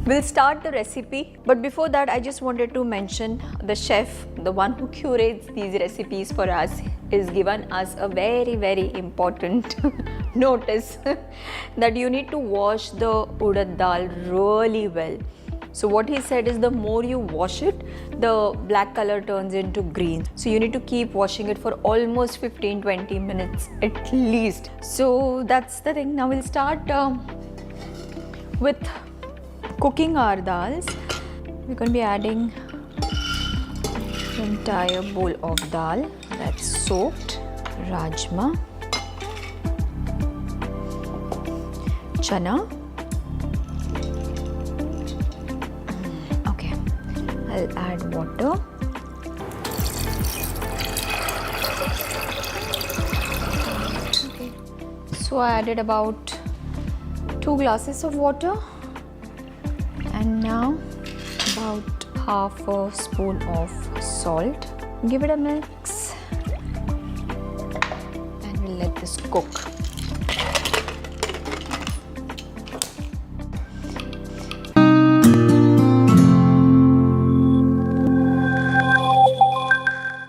We'll start the recipe, but before that I just wanted to mention the chef, the one who curates these recipes for us, is given us a very important notice that you need to wash the urad dal really well. So what he said is the more you wash it, the black color turns into green. So you need to keep washing it for almost 15-20 minutes at least. So that's the thing. Now we'll start with cooking our dals. We're going to be adding the entire bowl of dal that's soaked, rajma, chana. Okay, I'll add water. Okay, so I added about 2 glasses of water. And now about half a spoon of salt. Give it a mix and we'll let this cook.